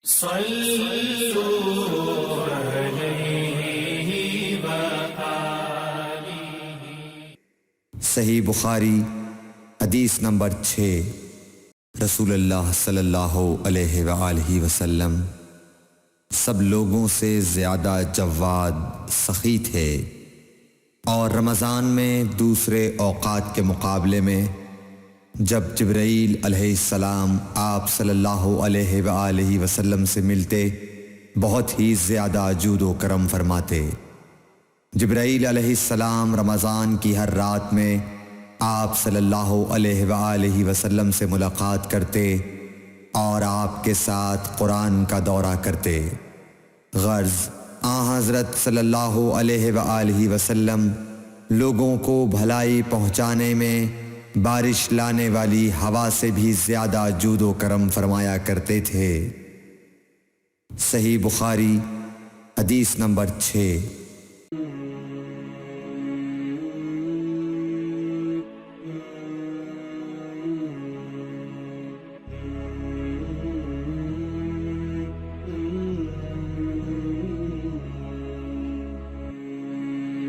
صلوا علیہ وآلہ۔ صحیح بخاری حدیث نمبر 6۔ رسول اللہ صلی اللہ علیہ وآلہ وسلم سب لوگوں سے زیادہ جواد سخی تھے، اور رمضان میں دوسرے اوقات کے مقابلے میں جب جبرائیل علیہ السلام آپ صلی اللہ علیہ وآلہ وسلم سے ملتے بہت ہی زیادہ جود و کرم فرماتے۔ جبرائیل علیہ السلام رمضان کی ہر رات میں آپ صلی اللہ علیہ وآلہ وسلم سے ملاقات کرتے اور آپ کے ساتھ قرآن کا دورہ کرتے۔ غرض حضرت صلی اللہ علیہ وآلہ وسلم لوگوں کو بھلائی پہنچانے میں بارش لانے والی ہوا سے بھی زیادہ جود و کرم فرمایا کرتے تھے۔ صحیح بخاری حدیث نمبر 6۔